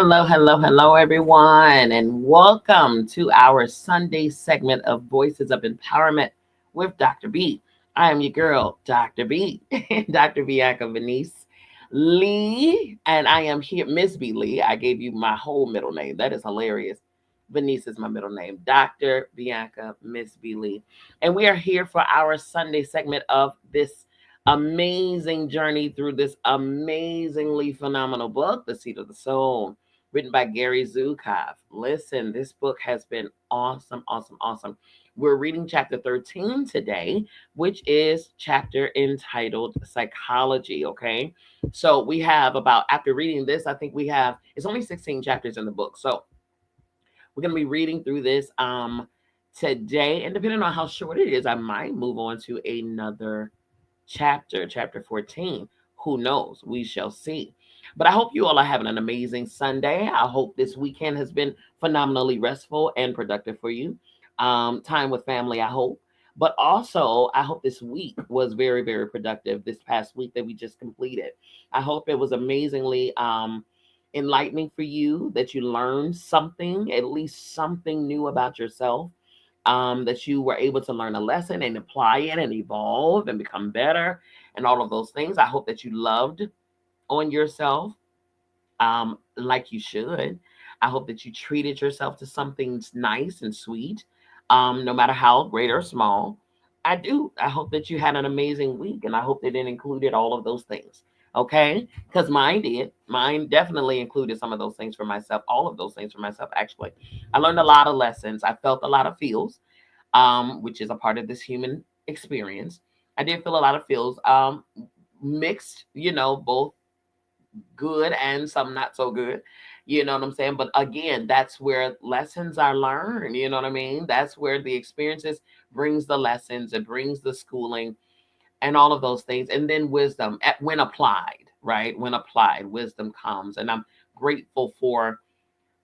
Hello, everyone, and welcome to our Sunday segment of Voices of Empowerment with Dr. B. I am your girl, Dr. B, Dr. Bianca Venice Lee, and I am here, Miss B Lee. I gave you my whole middle name. That is hilarious. Venice is my middle name, Dr. Bianca Miss B Lee. And we are here for our Sunday segment of this amazing journey through this amazingly phenomenal book, The Seat of the Soul, written by Gary Zukav. Listen, this book has been awesome. We're reading chapter 13 today, which is chapter entitled Psychology. Okay. So we have about, after reading this, I think we have, it's only 16 chapters in the book. So we're going to be reading through this today. And depending on how short it is, I might move on to another chapter 14. Who knows? We shall see. But I hope you all are having an amazing Sunday. I hope this weekend has been phenomenally restful and productive for you. Time with family, I hope. But also, I hope this week was very productive. This past week that we just completed, I hope it was amazingly enlightening for you, that you learned something, at least something new about yourself, that you were able to learn a lesson and apply it and evolve and become better and all of those things. I hope that you loved on yourself, like you should. I hope that you treated yourself to something nice and sweet, no matter how great or small. I do. I hope that you had an amazing week, and I hope that it included all of those things. Okay, because mine did. Mine definitely included some of those things for myself, all of those things for myself, actually. I learned a lot of lessons. I felt a lot of feels, which is a part of this human experience. I did feel a lot of feels, mixed, both good and some not so good. You know what I'm saying? But again, that's where lessons are learned. You know what I mean? That's where the experiences brings the lessons, it brings the schooling and all of those things. And then wisdom when applied, right? When applied, wisdom comes. And I'm grateful for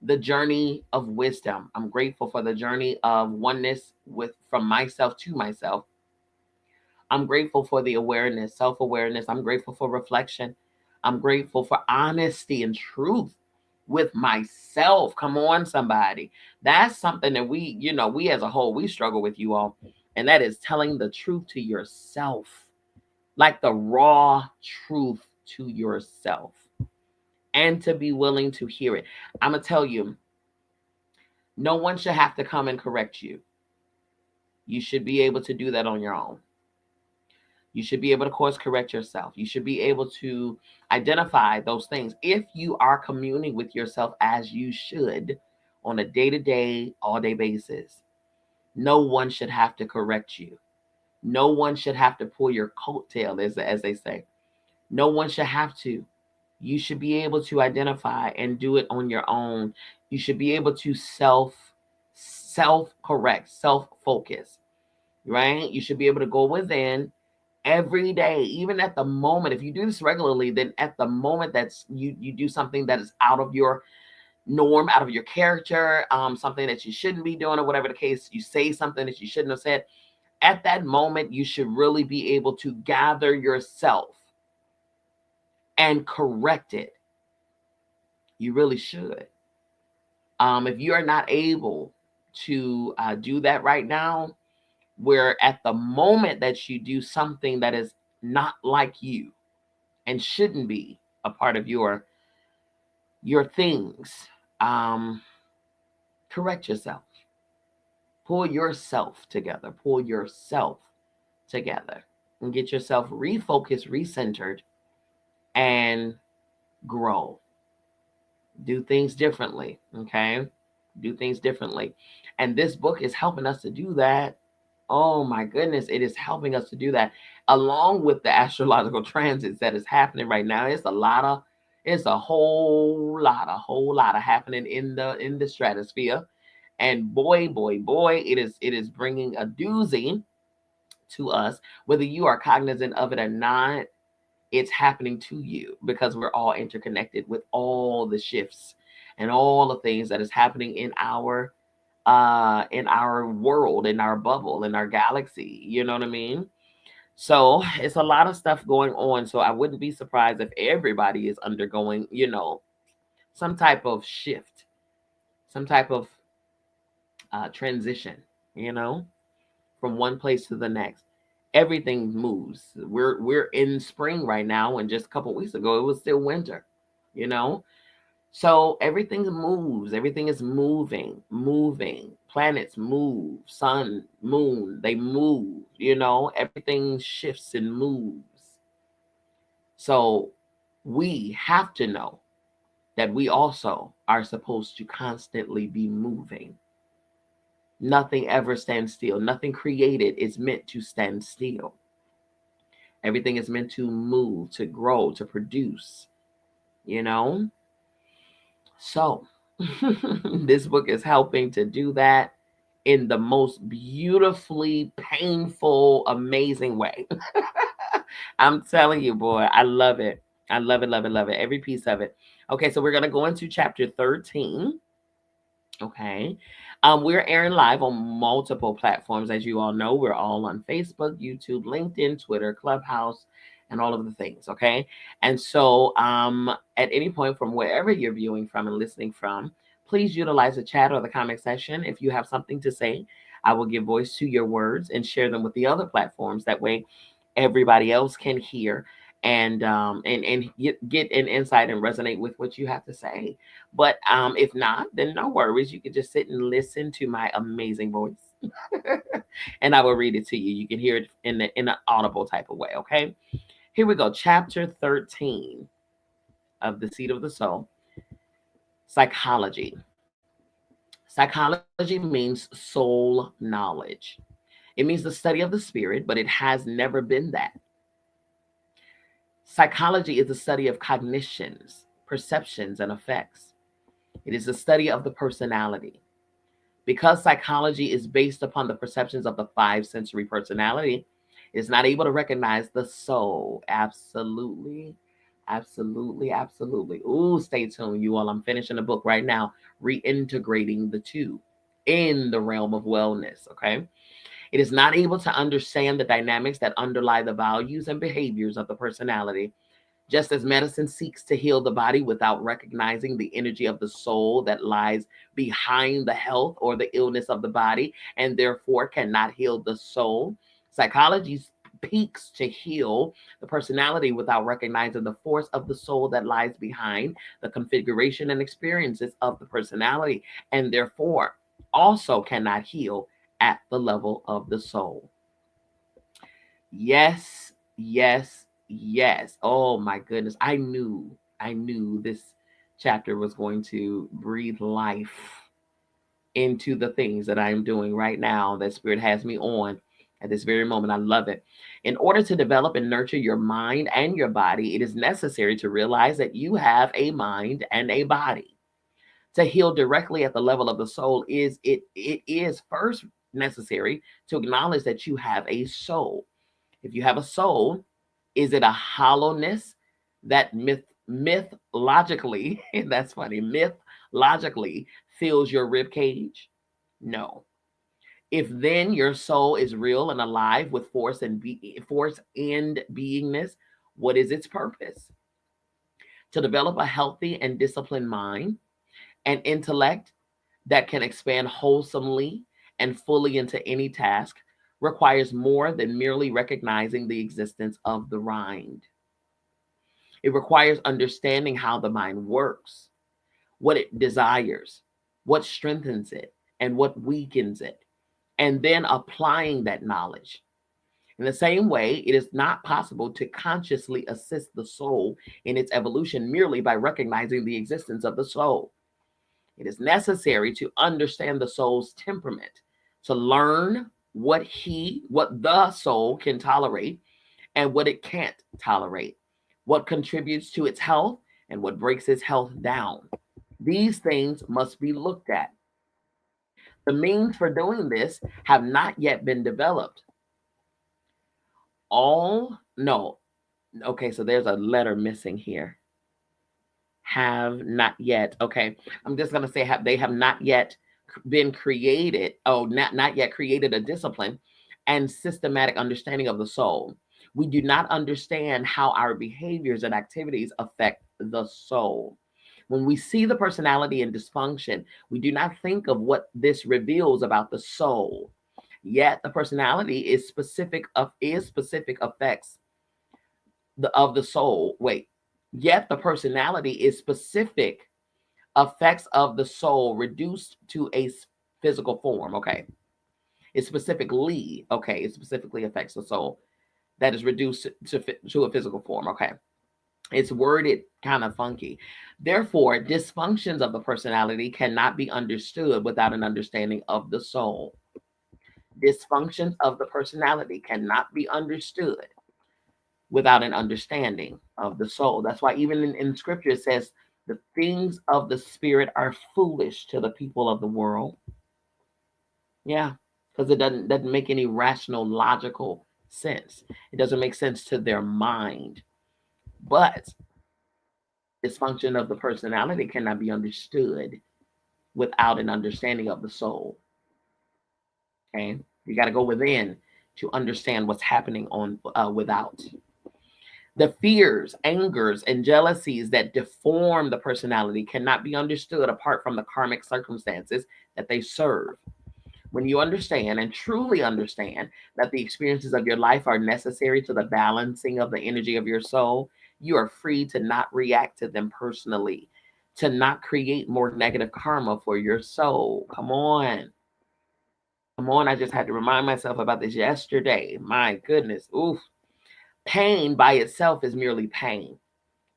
the journey of wisdom. I'm grateful for the journey of oneness with from myself to myself. I'm grateful for the awareness, self-awareness. I'm grateful for reflection. I'm grateful for honesty and truth with myself. Come on, somebody. That's something that we as a whole, we struggle with, you all. And that is telling the truth to yourself, like the raw truth to yourself, and to be willing to hear it. I'm going to tell you, no one should have to come and correct you. You should be able to do that on your own. You should be able to course correct yourself. You should be able to identify those things if you are communing with yourself as you should on a day to day, all day basis. No one should have to correct you. No one should have to pull your coattail, as they say. No one should have to. You should be able to identify and do it on your own. You should be able to self correct, self focus, right? You should be able to go within every day, even at the moment. If you do this regularly, then at the moment that's you do something that is out of your norm, out of your character, something that you shouldn't be doing, or whatever the case, you say something that you shouldn't have said. At that moment, you should really be able to gather yourself and correct it. You really should. If you are not able to do that right now, where at the moment that you do something that is not like you and shouldn't be a part of your things, correct yourself. Pull yourself together. Pull yourself together and get yourself refocused, recentered, and grow. Do things differently. Okay? Do things differently. And this book is helping us to do that. Oh my goodness, it is helping us to do that, along with the astrological transits that is happening right now. It's a whole lot of happening in the stratosphere. And boy, it is bringing a doozy to us, whether you are cognizant of it or not. It's happening to you because we're all interconnected with all the shifts and all the things that is happening in our world, in our bubble, in our galaxy. You know what I mean? So it's a lot of stuff going on. So I wouldn't be surprised if everybody is undergoing, some type of shift, some type of transition, you know, from one place to the next. Everything moves. We're in spring right now, and just a couple weeks ago it was still winter, you know. So everything moves. Everything is moving, moving. Planets move. Sun, moon, they move. You know, everything shifts and moves. So we have to know that we also are supposed to constantly be moving. Nothing ever stands still. Nothing created is meant to stand still. Everything is meant to move, to grow, to produce, you know? So, this book is helping to do that in the most beautifully painful, amazing way. I'm telling you, boy, I love it. I love it, love it, love it. Every piece of it. Okay, so we're going to go into chapter 13. Okay. We're airing live on multiple platforms. As you all know, we're all on Facebook, YouTube, LinkedIn, Twitter, Clubhouse, and all of the things. Okay. And so at any point from wherever you're viewing from and listening from, please utilize the chat or the comment section. If you have something to say, I will give voice to your words and share them with the other platforms. That way, everybody else can hear and get an insight and resonate with what you have to say. But if not, then no worries. You can just sit and listen to my amazing voice, and I will read it to you. You can hear it in an audible type of way. Okay, here we go. Chapter 13 of The Seat of the Soul. Psychology. Psychology means soul knowledge. It means the study of the spirit, but it has never been that. Psychology is the study of cognitions, perceptions, and effects. It is the study of the personality. Because psychology is based upon the perceptions of the five sensory personality, it is not able to recognize the soul. Absolutely. Absolutely. Absolutely. Ooh, stay tuned, you all. I'm finishing a book right now, reintegrating the two in the realm of wellness. Okay. It is not able to understand the dynamics that underlie the values and behaviors of the personality. Just as medicine seeks to heal the body without recognizing the energy of the soul that lies behind the health or the illness of the body, and therefore cannot heal the soul, psychology seeks to heal the personality without recognizing the force of the soul that lies behind the configuration and experiences of the personality, and therefore also cannot heal at the level of the soul. Yes, yes, yes. Oh my goodness. I knew this chapter was going to breathe life into the things that I am doing right now that Spirit has me on at this very moment. I love it. In order to develop and nurture your mind and your body, it is necessary to realize that you have a mind and a body. To heal directly at the level of the soul it is first necessary to acknowledge that you have a soul. If you have a soul, is it a hollowness that mythologically, that's funny, mythologically fills your rib cage? No. If then your soul is real and alive with force and beingness, what is its purpose? To develop a healthy and disciplined mind and intellect that can expand wholesomely and fully into any task requires more than merely recognizing the existence of the mind. It requires understanding how the mind works, what it desires, what strengthens it, and what weakens it, and then applying that knowledge. In the same way, it is not possible to consciously assist the soul in its evolution merely by recognizing the existence of the soul. It is necessary to understand the soul's temperament, to learn what the soul can tolerate and what it can't tolerate, what contributes to its health and what breaks its health down. These things must be looked at. The means for doing this have not yet been developed. All, no, okay, so there's a letter missing here. Have not yet. Okay, I'm just gonna say they have not yet been created. Oh, not yet created a discipline and systematic understanding of the soul. We do not understand how our behaviors and activities affect the soul. When we see the personality in dysfunction, we do not think of what this reveals about the soul. Yet the personality is specific effects of the soul. Wait. Yet the personality is specific effects of the soul reduced to a physical form. Okay. It specifically affects the soul that is reduced to a physical form. Okay. It's worded kind of funky. Therefore, dysfunctions of the personality cannot be understood without an understanding of the soul. Dysfunctions of the personality cannot be understood without an understanding of the soul. That's why even in scripture it says the things of the spirit are foolish to the people of the world. Yeah, because it doesn't make any rational, logical sense. It doesn't make sense to their mind. But dysfunction of the personality cannot be understood without an understanding of the soul. Okay, you got to go within to understand what's happening on without. The fears, angers, and jealousies that deform the personality cannot be understood apart from the karmic circumstances that they serve. When you understand and truly understand that the experiences of your life are necessary to the balancing of the energy of your soul, you are free to not react to them personally, to not create more negative karma for your soul. Come on. Come on. I just had to remind myself about this yesterday. My goodness. Oof. Pain by itself is merely pain.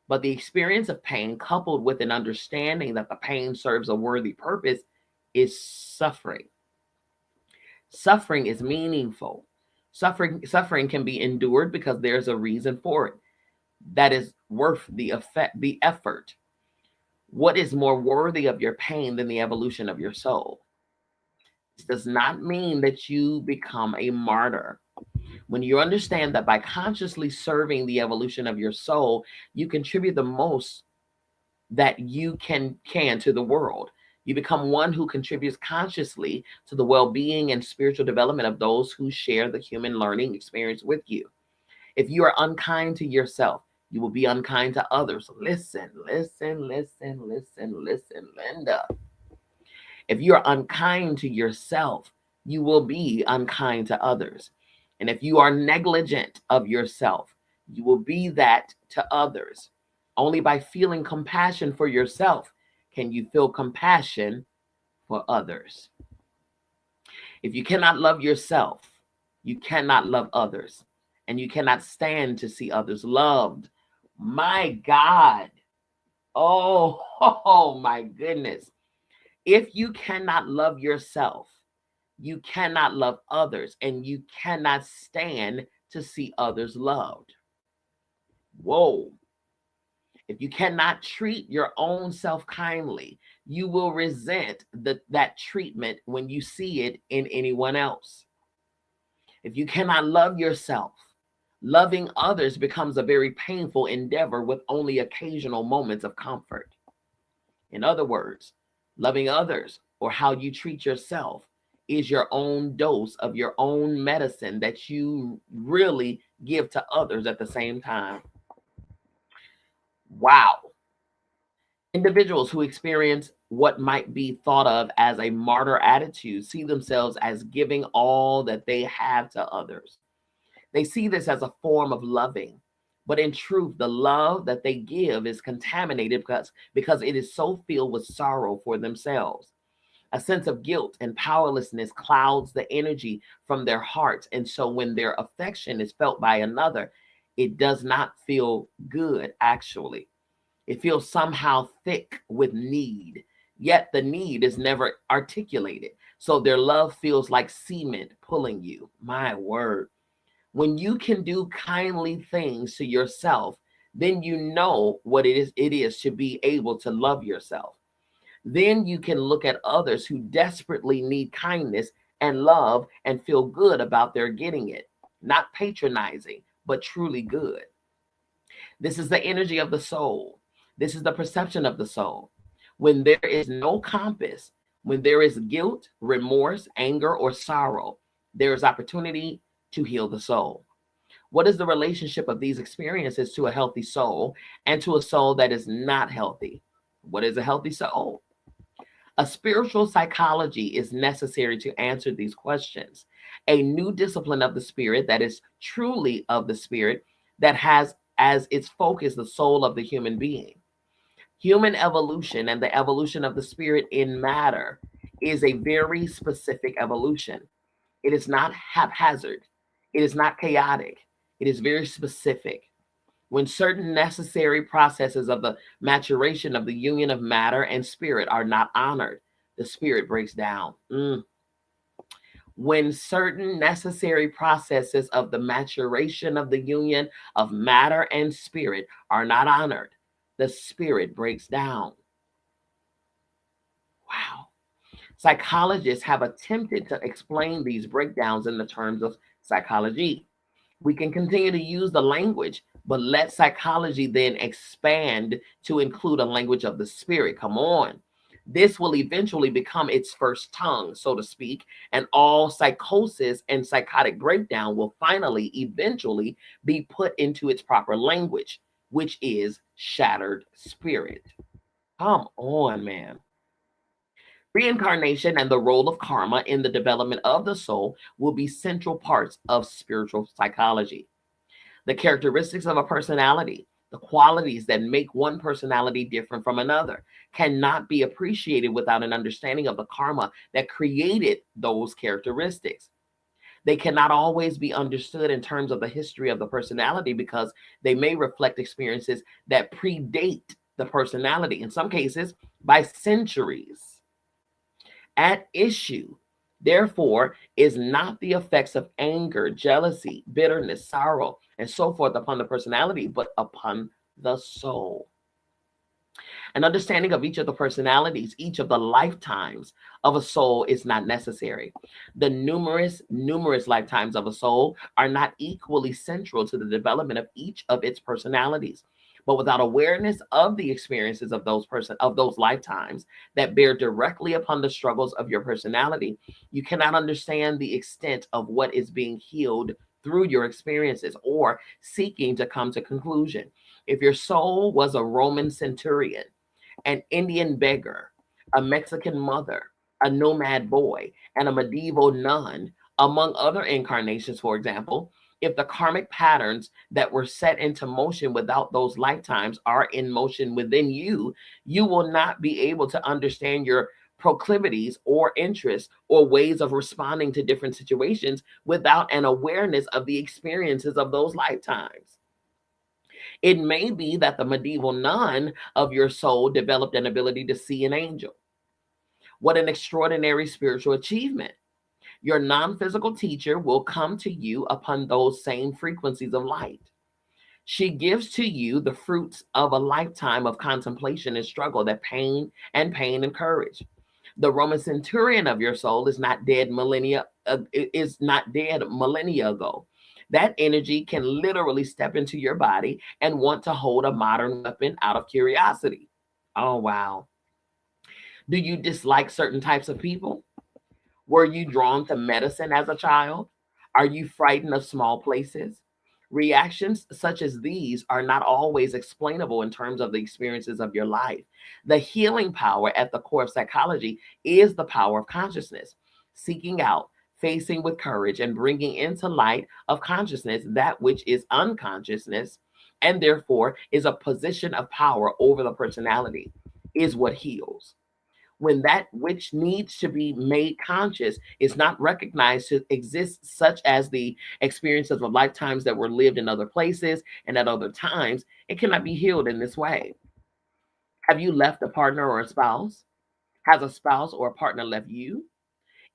But the experience of pain, coupled with an understanding that the pain serves a worthy purpose, is suffering. Suffering is meaningful. Suffering can be endured because there's a reason for it that is worth the effort. What is more worthy of your pain than the evolution of your soul? This does not mean that you become a martyr. When you understand that by consciously serving the evolution of your soul, you contribute the most that you can to the world. You become one who contributes consciously to the well-being and spiritual development of those who share the human learning experience with you. If you are unkind to yourself, you will be unkind to others. Listen, Linda. If you are unkind to yourself, you will be unkind to others. And if you are negligent of yourself, you will be that to others. Only by feeling compassion for yourself can you feel compassion for others. If you cannot love yourself, you cannot love others, and you cannot stand to see others loved. My God. Oh my goodness. If you cannot love yourself, you cannot love others, and you cannot stand to see others loved. Whoa. If you cannot treat your own self kindly, you will resent that treatment when you see it in anyone else. If you cannot love yourself, loving others becomes a very painful endeavor with only occasional moments of comfort. In other words, loving others or how you treat yourself is your own dose of your own medicine that you really give to others at the same time. Wow. Individuals who experience what might be thought of as a martyr attitude see themselves as giving all that they have to others. They see this as a form of loving, but in truth, the love that they give is contaminated because it is so filled with sorrow for themselves. A sense of guilt and powerlessness clouds the energy from their hearts. And so when their affection is felt by another, it does not feel good, actually. It feels somehow thick with need, yet the need is never articulated. So their love feels like cement pulling you. My word. When you can do kindly things to yourself, then you know what it is to be able to love yourself. Then you can look at others who desperately need kindness and love and feel good about their getting it. Not patronizing, but truly good. This is the energy of the soul. This is the perception of the soul. When there is no compass, when there is guilt, remorse, anger, or sorrow, there is opportunity to heal the soul. What is the relationship of these experiences to a healthy soul and to a soul that is not healthy? What is a healthy soul? A spiritual psychology is necessary to answer these questions. A new discipline of the spirit that is truly of the spirit, that has as its focus the soul of the human being. Human evolution and the evolution of the spirit in matter is a very specific evolution. It is not haphazard, it is not chaotic, it is very specific. When certain necessary processes of the maturation of the union of matter and spirit are not honored, the spirit breaks down. When certain necessary processes of the maturation of the union of matter and spirit are not honored, the spirit breaks down. Wow. Psychologists have attempted to explain these breakdowns in the terms of psychology. We can continue to use the language, but let psychology then expand to include a language of the spirit. Come on. This will eventually become its first tongue, so to speak, and all psychosis and psychotic breakdown will finally, eventually be put into its proper language, which is shattered spirit. Come on, man. Reincarnation and the role of karma in the development of the soul will be central parts of spiritual psychology. The characteristics of a personality, the qualities that make one personality different from another, cannot be appreciated without an understanding of the karma that created those characteristics. They cannot always be understood in terms of the history of the personality because they may reflect experiences that predate the personality, in some cases, by centuries. At issue, therefore, is not the effects of anger, jealousy, bitterness, sorrow, and so forth upon the personality, but upon the soul. An understanding of each of the personalities, each of the lifetimes of a soul is not necessary. The numerous lifetimes of a soul are not equally central to the development of each of its personalities. But without awareness of the experiences of those lifetimes that bear directly upon the struggles of your personality, you cannot understand the extent of what is being healed through your experiences or seeking to come to conclusion. If your soul was a Roman centurion, an Indian beggar, a Mexican mother, a nomad boy, and a medieval nun, among other incarnations, for example, if the karmic patterns that were set into motion without those lifetimes are in motion within you, you will not be able to understand your proclivities or interests or ways of responding to different situations without an awareness of the experiences of those lifetimes. It may be that the medieval nun of your soul developed an ability to see an angel. What an extraordinary spiritual achievement. Your non physical teacher will come to you upon those same frequencies of light. She gives to you the fruits of a lifetime of contemplation and struggle, that pain and courage. The Roman centurion of your soul is not dead millennia ago. That energy can literally step into your body and want to hold a modern weapon out of curiosity. Oh wow. Do you dislike certain types of people? Were you drawn to medicine as a child? Are you frightened of small places? Reactions such as these are not always explainable in terms of the experiences of your life. The healing power at the core of psychology is the power of consciousness, seeking out, facing with courage, and bringing into light of consciousness that which is unconsciousness, and therefore is a position of power over the personality, is what heals. When that which needs to be made conscious is not recognized to exist, such as the experiences of lifetimes that were lived in other places and at other times, it cannot be healed in this way. Have you left a partner or a spouse? Has a spouse or a partner left you?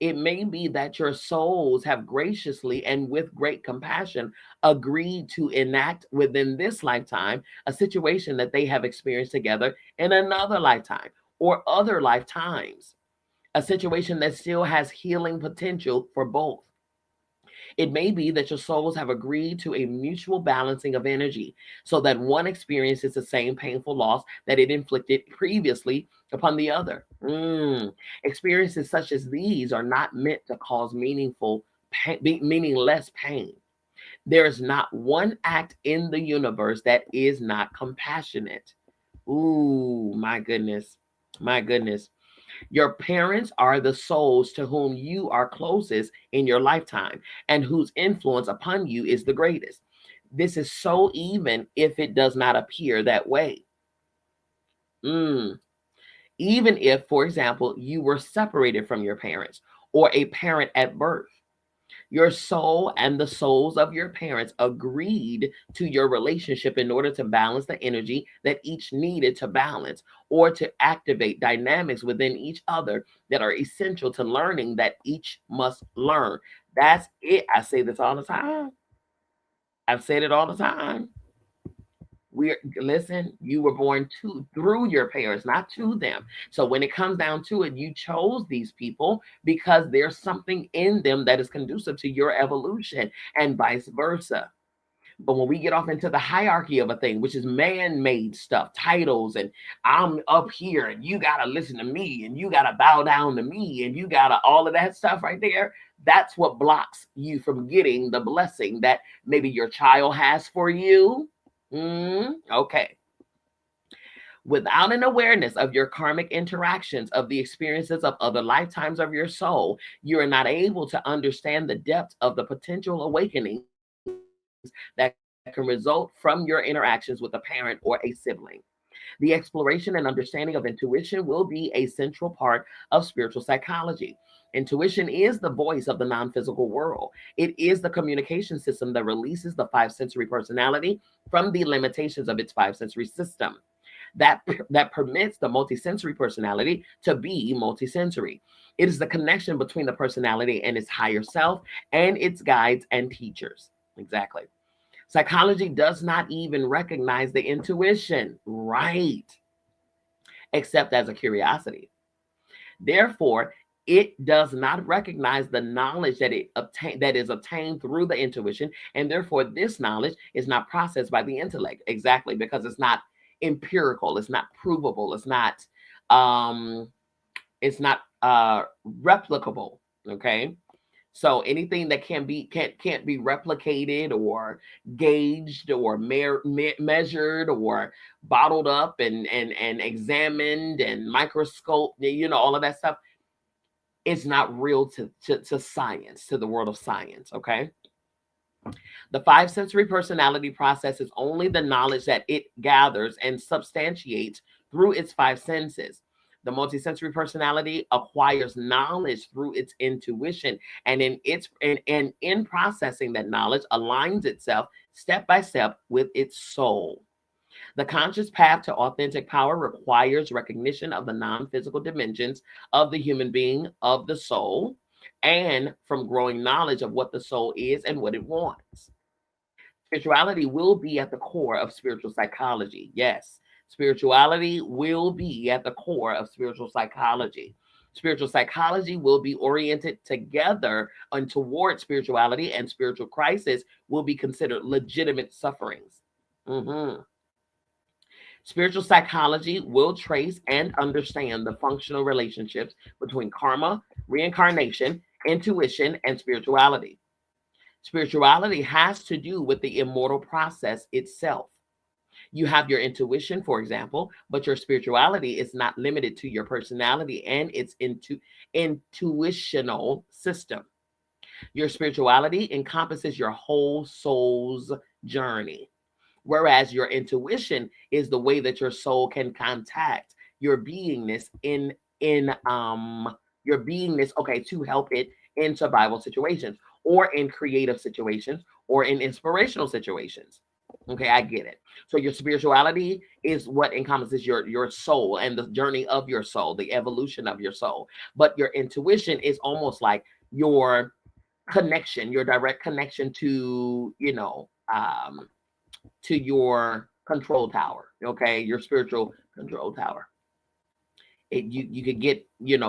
It may be that your souls have graciously and with great compassion agreed to enact within this lifetime a situation that they have experienced together in another lifetime or other lifetimes, a situation that still has healing potential for both. It may be that your souls have agreed to a mutual balancing of energy so that one experiences the same painful loss that it inflicted previously upon the other. Experiences such as these are not meant to cause meaningless pain. There is not one act in the universe that is not compassionate. Ooh, my goodness. My goodness. Your parents are the souls to whom you are closest in your lifetime and whose influence upon you is the greatest. This is so even if it does not appear that way. Mm. Even if, for example, you were separated from your parents or a parent at birth. Your soul and the souls of your parents agreed to your relationship in order to balance the energy that each needed to balance or to activate dynamics within each other that are essential to learning that each must learn. That's it. I say this all the time. I've said it all the time. We're listen, you were born to through your parents, not to them. So when it comes down to it, you chose these people because there's something in them that is conducive to your evolution and vice versa. But when we get off into the hierarchy of a thing, which is man-made stuff, titles, and I'm up here and you gotta listen to me and you gotta bow down to me and you gotta all of that stuff right there, that's what blocks you from getting the blessing that maybe your child has for you. Okay. Without an awareness of your karmic interactions, of the experiences of other lifetimes of your soul, you are not able to understand the depth of the potential awakenings that can result from your interactions with a parent or a sibling. The exploration and understanding of intuition will be a central part of spiritual psychology. Intuition is the voice of the non physical world. It is the communication system that releases the five sensory personality from the limitations of its five sensory system that permits the multisensory personality to be multisensory. It is the connection between the personality and its higher self and its guides and teachers. Exactly. Psychology does not even recognize the intuition, right? Except as a curiosity. Therefore, it does not recognize the knowledge that is obtained through the intuition, and therefore this knowledge is not processed by the intellect. Exactly, because it's not empirical, it's not provable, um it's not replicable. Okay. So anything that can't be replicated or gauged or measured or bottled up and examined and microscope, all of that stuff, it's not real to science, to the world of science. Okay. The five sensory personality processes only the knowledge that it gathers and substantiates through its five senses. The multisensory personality acquires knowledge through its intuition, and in processing that knowledge, aligns itself step by step with its soul. The conscious path to authentic power requires recognition of the non physical dimensions of the human being, of the soul, and from growing knowledge of what the soul is and what it wants. Spirituality will be at the core of spiritual psychology. Yes, spirituality will be at the core of spiritual psychology. Spiritual psychology will be oriented together and toward spirituality, and spiritual crisis will be considered legitimate sufferings. Mhm. Spiritual psychology will trace and understand the functional relationships between karma, reincarnation, intuition, and spirituality. Spirituality has to do with the immortal process itself. You have your intuition, for example, but your spirituality is not limited to your personality and its intuitional system. Your spirituality encompasses your whole soul's journey, whereas your intuition is the way that your soul can contact your beingness in your beingness, okay, to help it in survival situations or in creative situations or in inspirational situations. Okay, I get it. So your spirituality is what encompasses your soul and the journey of your soul, the evolution of your soul. But your intuition is almost like your connection, your direct connection to your control tower. Okay, your spiritual control tower. You could get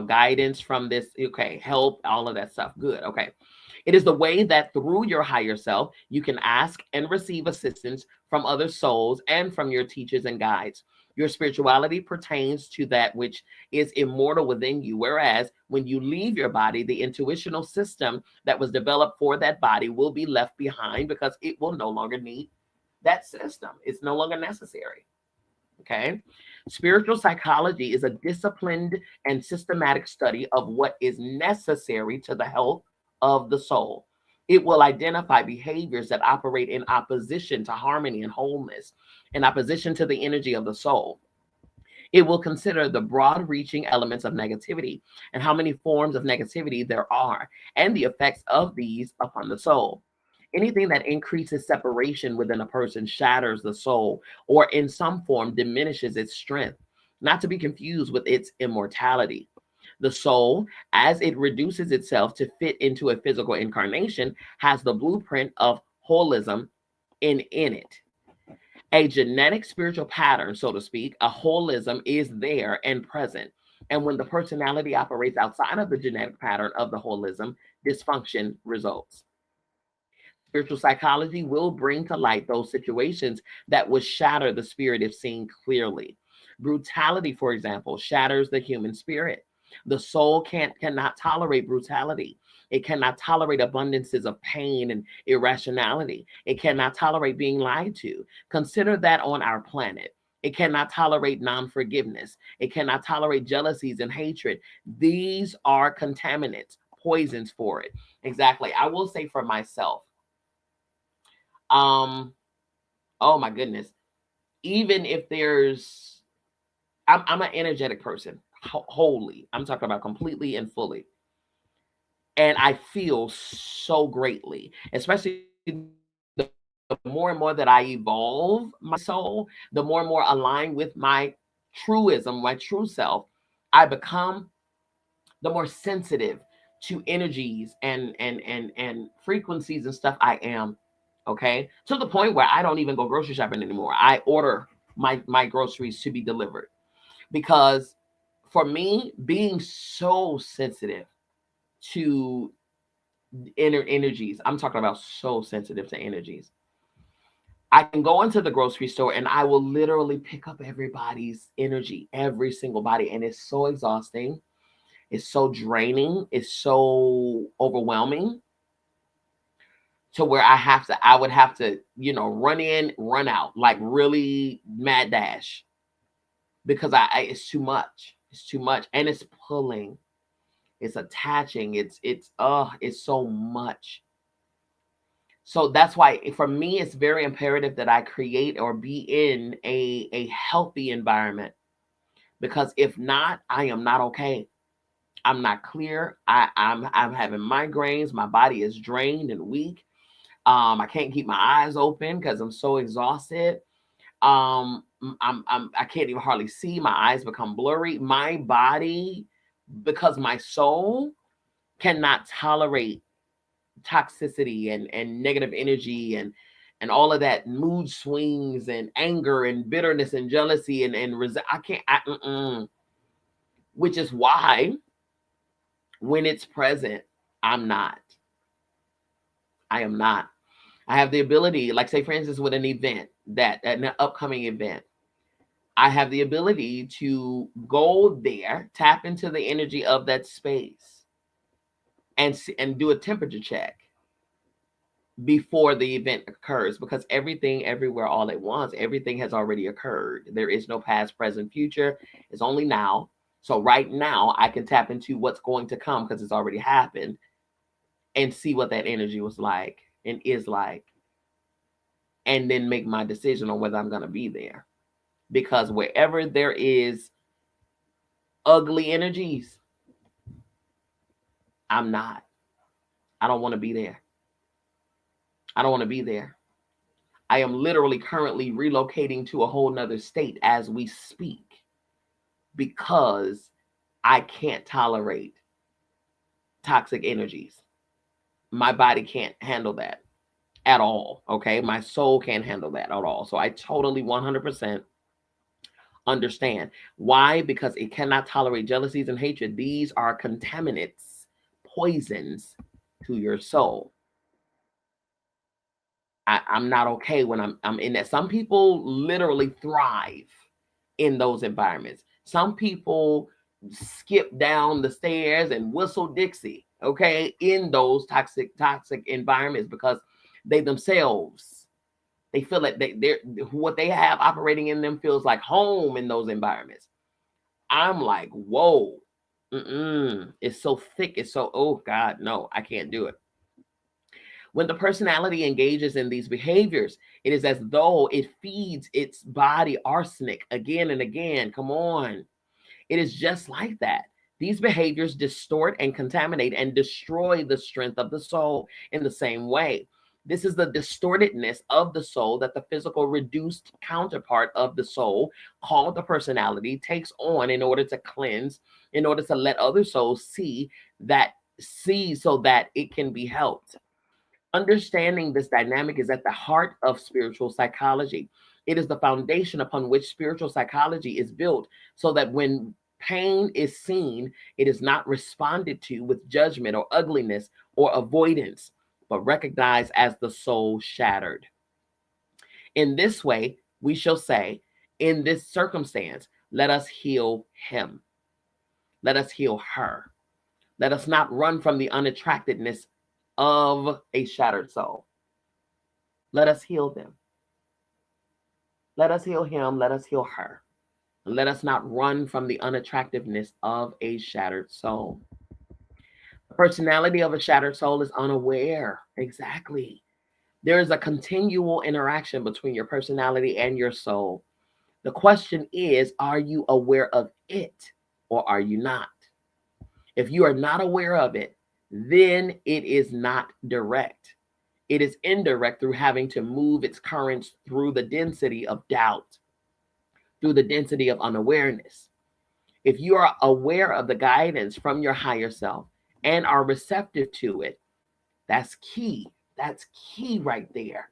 guidance from this. Okay, help, all of that stuff. Good. Okay. It is the way that through your higher self you can ask and receive assistance from other souls and from your teachers and guides. Your spirituality pertains to that which is immortal within you, whereas when you leave your body, the intuitional system that was developed for that body will be left behind because it will no longer need that system. It's no longer necessary. Okay. Spiritual psychology is a disciplined and systematic study of what is necessary to the health of the soul. It will identify behaviors that operate in opposition to harmony and wholeness, in opposition to the energy of the soul. It will consider the broad reaching elements of negativity and how many forms of negativity there are, and the effects of these upon the soul. Anything that increases separation within a person shatters the soul or in some form diminishes its strength, not to be confused with its immortality. The soul, as it reduces itself to fit into a physical incarnation, has the blueprint of holism in it. A genetic spiritual pattern, so to speak, a holism is there and present. And when the personality operates outside of the genetic pattern of the holism, dysfunction results. Spiritual psychology will bring to light those situations that would shatter the spirit if seen clearly. Brutality, for example, shatters the human spirit. The soul cannot tolerate brutality. It cannot tolerate abundances of pain and irrationality. It cannot tolerate being lied to. Consider that on our planet. It cannot tolerate non forgiveness. It cannot tolerate jealousies and hatred. These are contaminants, poisons for it. Exactly. I will say for myself, um, oh my goodness. Even if I'm an energetic person, wholly. I'm talking about completely and fully. And I feel so greatly, especially the more and more that I evolve my soul, the more and more align with my truism, my true self, I become the more sensitive to energies and frequencies and stuff I am. Okay, to the point where I don't even go grocery shopping anymore. I order my groceries to be delivered, because for me, being so sensitive to inner energies, I'm talking about so sensitive to energies. I can go into the grocery store and I will literally pick up everybody's energy, every single body, and it's so exhausting. It's so draining. It's so overwhelming, to where I would have to, run in, run out, like really mad dash, because it's too much. It's too much. And it's pulling, it's attaching, it's so much. So that's why for me, it's very imperative that I create or be in a healthy environment, because if not, I am not okay. I'm not clear. I'm having migraines. My body is drained and weak. I can't keep my eyes open because I'm so exhausted. I can't even hardly see. My eyes become blurry. My body, because my soul cannot tolerate toxicity and negative energy and all of that, mood swings and anger and bitterness and jealousy I can't. Which is why when it's present, I'm not. I am not. I have the ability, like say for instance, with an event, that an upcoming event, I have the ability to go there, tap into the energy of that space, and do a temperature check before the event occurs, because everything, everywhere, all at once, everything has already occurred. There is no past, present, future. It's only now. So right now, I can tap into what's going to come because it's already happened, and see what that energy was like and is like, and then make my decision on whether I'm going to be there. Because wherever there is ugly energies, I'm not. I don't want to be there. I don't want to be there. I am literally currently relocating to a whole nother state as we speak, because I can't tolerate toxic energies. My body can't handle that at all. Okay. My soul can't handle that at all. So I totally 100% understand. Why? Because it cannot tolerate jealousies and hatred. These are contaminants, poisons to your soul. I'm not okay when I'm in that. Some people literally thrive in those environments. Some people skip down the stairs and whistle Dixie, okay, in those toxic environments, because they themselves They feel like they're what they have operating in them feels like home in those environments. I'm like, whoa, it's so thick. It's so, oh God, no, I can't do it. When the personality engages in these behaviors, it is as though it feeds its body arsenic again and again. Come on. It is just like that. These behaviors distort and contaminate and destroy the strength of the soul in the same way. This is the distortedness of the soul that the physical reduced counterpart of the soul, called the personality, takes on in order to cleanse, in order to let other souls see so that it can be helped. Understanding this dynamic is at the heart of spiritual psychology. It is the foundation upon which spiritual psychology is built, so that when pain is seen, it is not responded to with judgment or ugliness or avoidance, but recognized as the soul shattered. In this way, we shall say, in this circumstance, let us heal him. Let us heal her. Let us not run from the unattractedness of a shattered soul. Let us heal them. Let us heal him. Let us heal her. Let us not run from the unattractiveness of a shattered soul. The personality of a shattered soul is unaware. Exactly. There is a continual interaction between your personality and your soul. The question is, are you aware of it or are you not? If you are not aware of it, then it is not direct. It is indirect through having to move its currents through the density of doubt, through the density of unawareness. If you are aware of the guidance from your higher self and are receptive to it, that's key. That's key right there.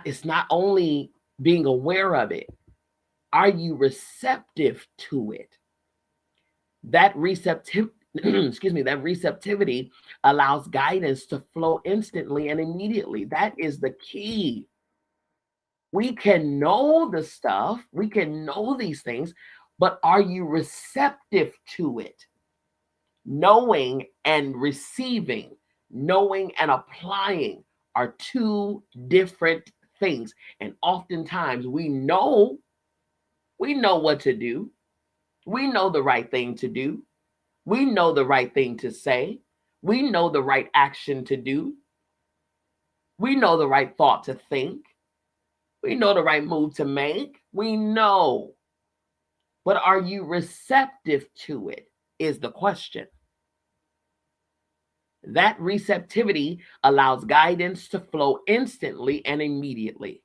It's not only being aware of it. Are you receptive to it? That that receptivity allows guidance to flow instantly and immediately. That is the key. We can know the stuff, we can know these things, but are you receptive to it? Knowing and receiving, knowing and applying are two different things. And oftentimes we know what to do. We know the right thing to do. We know the right thing to say. We know the right action to do. We know the right thought to think. We know the right move to make. We know. But are you receptive to it is the question. That receptivity allows guidance to flow instantly and immediately.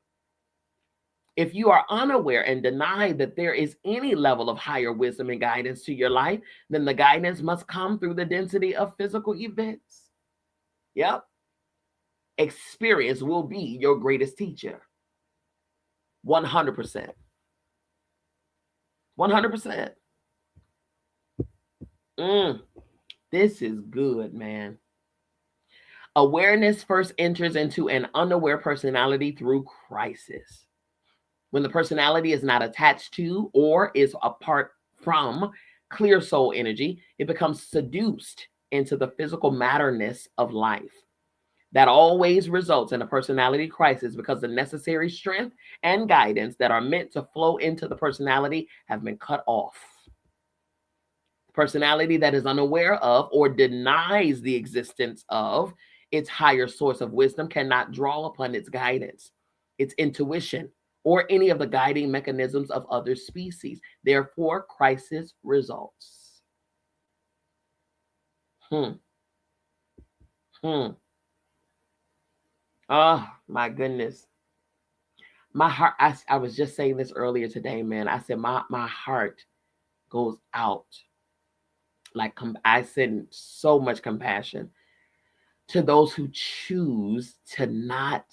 If you are unaware and deny that there is any level of higher wisdom and guidance to your life, then the guidance must come through the density of physical events. Yep. Experience will be your greatest teacher. 100%. 100%. This is good, man. Awareness first enters into an unaware personality through crisis. When the personality is not attached to or is apart from clear soul energy, it becomes seduced into the physical matterness of life. That always results in a personality crisis because the necessary strength and guidance that are meant to flow into the personality have been cut off. Personality that is unaware of or denies the existence of its higher source of wisdom cannot draw upon its guidance, its intuition, or any of the guiding mechanisms of other species. Therefore, crisis results. Oh, my goodness. My heart, I was just saying this earlier today, man. I said my heart goes out. Like I send so much compassion to those who choose to not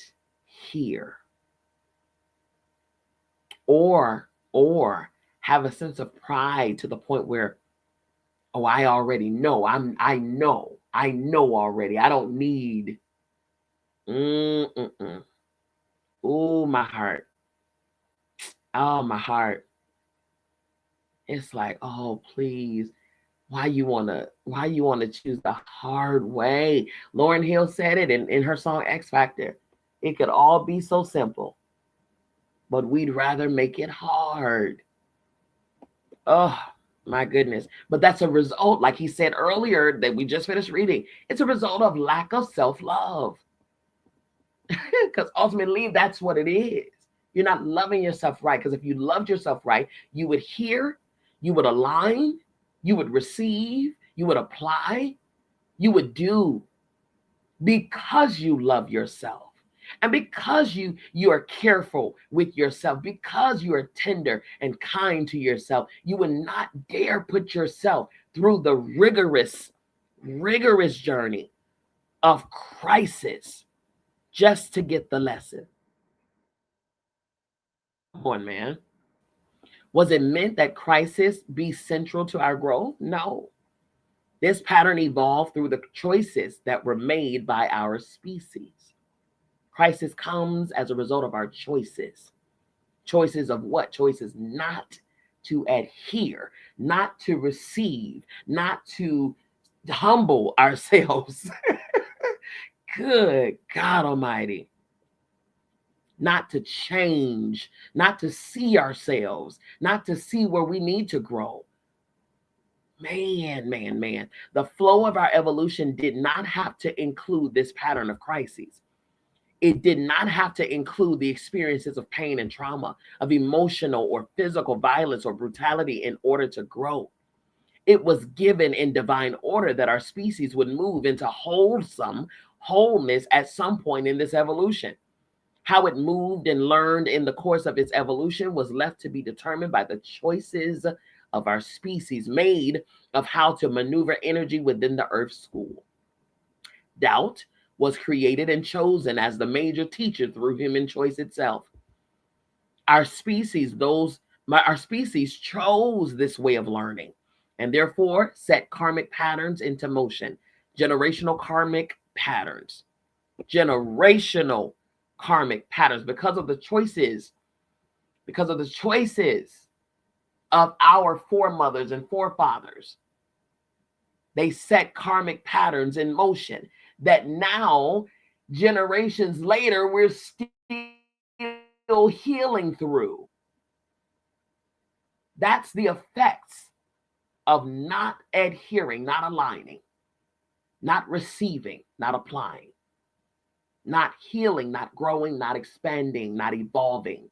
hear or have a sense of pride to the point where, oh, I already know. I know already. I don't need. Oh, my heart. Oh, my heart. It's like, oh, please. Why you wanna choose the hard way? Lauryn Hill said it in her song X Factor. It could all be so simple, but we'd rather make it hard. Oh, my goodness. But that's a result, like he said earlier, that we just finished reading. It's a result of lack of self love. Because ultimately, that's what it is. You're not loving yourself right. Because if you loved yourself right, you would hear, you would align, you would receive, you would apply, you would do, because you love yourself. And because you are careful with yourself, because you are tender and kind to yourself, you would not dare put yourself through the rigorous journey of crisis just to get the lesson. Come on, man. Was it meant that crisis be central to our growth? No. This pattern evolved through the choices that were made by our species. Crisis comes as a result of our choices. Choices of what? Choices not to adhere, not to receive, not to humble ourselves. Good God Almighty. Not to change, not to see ourselves, not to see where we need to grow. Man. The flow of our evolution did not have to include this pattern of crises. It did not have to include the experiences of pain and trauma, of emotional or physical violence or brutality in order to grow. It was given in divine order that our species would move into wholeness at some point in this evolution. How it moved and learned in the course of its evolution was left to be determined by the choices of our species made of how to maneuver energy within the Earth school. Doubt was created and chosen as the major teacher through human choice itself. Our species, our species chose this way of learning and therefore set karmic patterns into motion. Generational karmic patterns. Generational karmic patterns because of the choices of our foremothers and forefathers. They set karmic patterns in motion that now, generations later, we're still healing through. That's the effects of not adhering, not aligning, not receiving, not applying, not healing, not growing, not expanding, not evolving.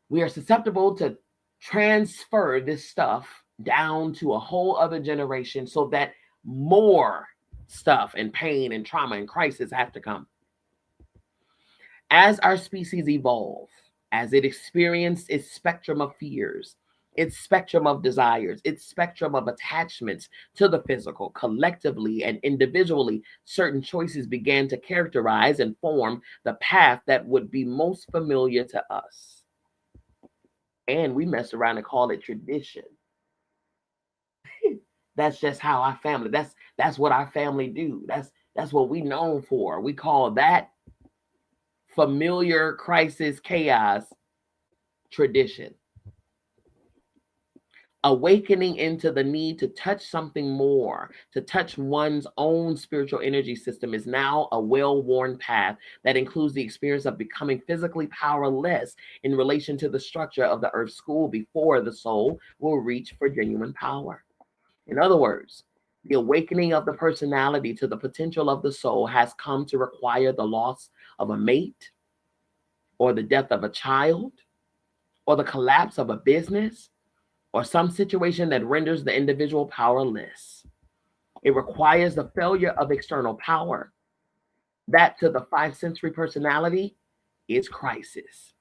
We are susceptible to transfer this stuff down to a whole other generation so that more stuff and pain and trauma and crisis have to come. As our species evolve, as it experienced its spectrum of fears, its spectrum of desires, its spectrum of attachments to the physical, collectively and individually, certain choices began to characterize and form the path that would be most familiar to us. And we mess around and call it tradition. That's just how our family, that's what our family do. That's what we known for. We call that familiar crisis chaos tradition. Awakening into the need to touch something more, to touch one's own spiritual energy system is now a well-worn path that includes the experience of becoming physically powerless in relation to the structure of the earth school before the soul will reach for genuine power. In other words, the awakening of the personality to the potential of the soul has come to require the loss of a mate, or the death of a child, or the collapse of a business, or some situation that renders the individual powerless. It requires the failure of external power. That to the five sensory personality is crisis.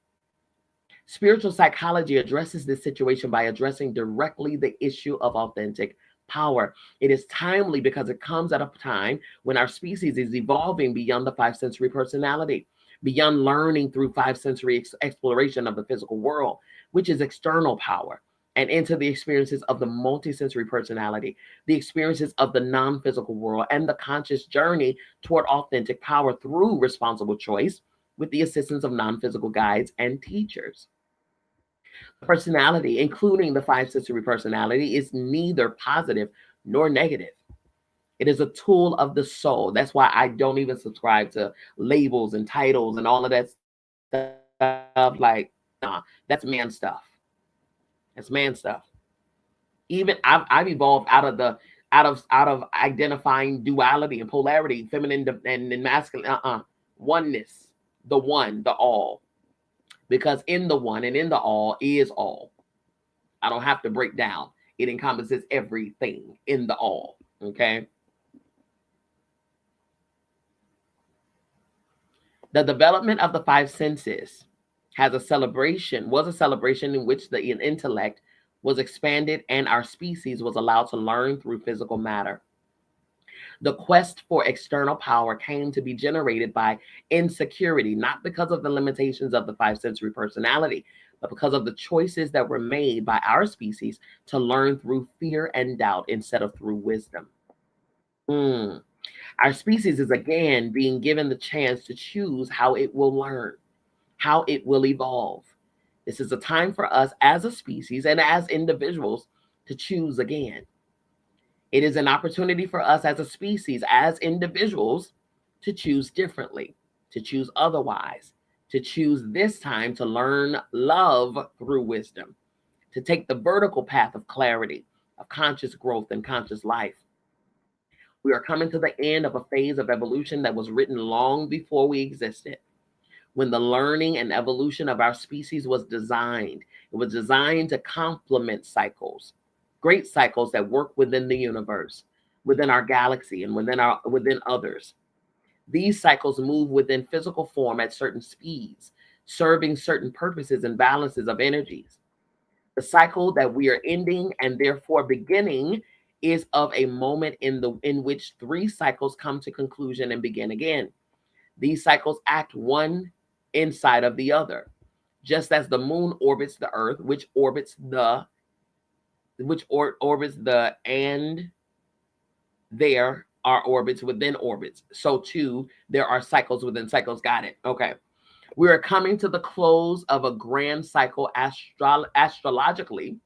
Spiritual psychology addresses this situation by addressing directly the issue of authentic power. It is timely because it comes at a time when our species is evolving beyond the five sensory personality, beyond learning through five sensory exploration of the physical world, which is external power, and into the experiences of the multisensory personality, the experiences of the non-physical world, and the conscious journey toward authentic power through responsible choice with the assistance of non-physical guides and teachers. Personality, including the five sensory personality, is neither positive nor negative. It is a tool of the soul. That's why I don't even subscribe to labels and titles and all of that stuff. Like, nah, that's man stuff. That's man stuff. Even I've evolved out of identifying duality and polarity, feminine and masculine. Oneness, the one, the all. Because in the one and in the all is all. I don't have to break down. It encompasses everything in the all. Okay. The development of the five senses was a celebration in which the intellect was expanded and our species was allowed to learn through physical matter. The quest for external power came to be generated by insecurity, not because of the limitations of the five sensory personality, but because of the choices that were made by our species to learn through fear and doubt instead of through wisdom. Mm. Our species is again being given the chance to choose how it will learn, how it will evolve. This is a time for us as a species and as individuals to choose again. It is an opportunity for us as a species, as individuals, to choose differently, to choose otherwise, to choose this time to learn love through wisdom, to take the vertical path of clarity, of conscious growth and conscious life. We are coming to the end of a phase of evolution that was written long before we existed. When the learning and evolution of our species was designed, it was designed to complement cycles, great cycles that work within the universe, within our galaxy, and within others. These cycles move within physical form at certain speeds, serving certain purposes and balances of energies. The cycle that we are ending and therefore beginning is of a moment in which three cycles come to conclusion and begin again. These cycles act one inside of the other, just as the moon orbits the earth, orbits the and there are orbits within orbits. So too, there are cycles within cycles. Got it. Okay. We are coming to the close of a grand cycle astrologically,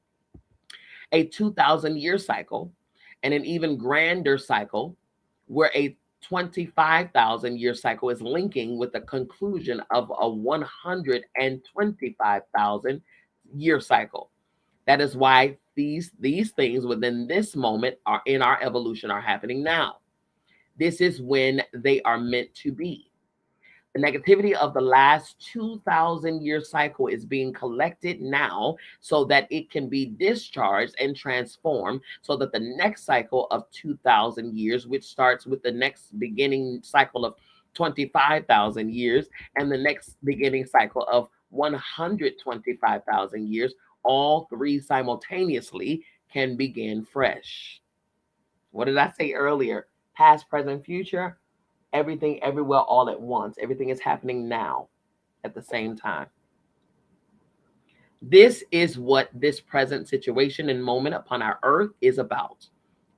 a 2,000-year cycle, and an even grander cycle where a 25,000-year cycle is linking with the conclusion of a 125,000-year cycle. That is why these things within this moment are in our evolution are happening now. This is when they are meant to be. The negativity of the last 2,000-year cycle is being collected now so that it can be discharged and transformed so that the next cycle of 2,000 years, which starts with the next beginning cycle of 25,000 years and the next beginning cycle of 125,000 years, all three simultaneously can begin fresh. What did I say earlier? Past, present, future. Everything, everywhere, all at once. Everything is happening now at the same time. This is what this present situation and moment upon our earth is about.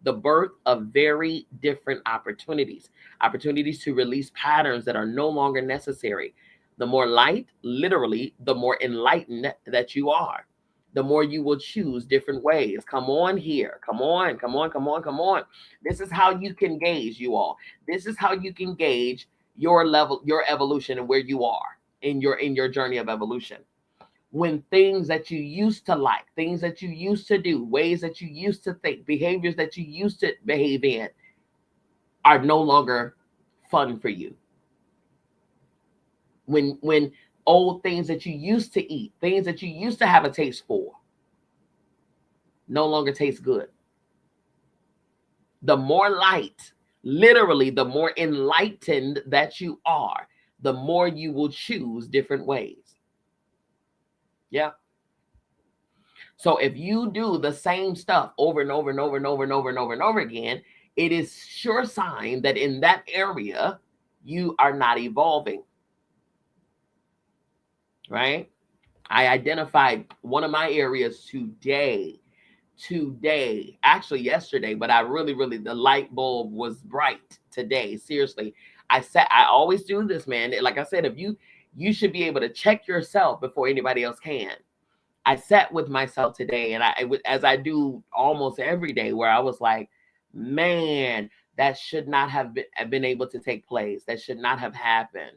The birth of very different opportunities to release patterns that are no longer necessary. The more light, literally, the more enlightened that you are, the more you will choose different ways. Come on here. Come on, come on, come on, come on. This is how you can gauge, you all. This is how you can gauge your level, your evolution, and where you are in your journey of evolution. When things that you used to like, things that you used to do, ways that you used to think, behaviors that you used to behave in are no longer fun for you. When old things that you used to eat, things that you used to have a taste for, no longer taste good. The more light, literally, the more enlightened that you are, the more you will choose different ways. Yeah. So if you do the same stuff over and over and over and over and over and over and over again, it is sure sign that in that area you are not evolving. Right? I identified one of my areas today, actually yesterday, but I really, the light bulb was bright today. Seriously. I always do this, man. Like I said, if you should be able to check yourself before anybody else can. I sat with myself today, and as I do almost every day, where I was like, man, that should not have been able to take place. That should not have happened.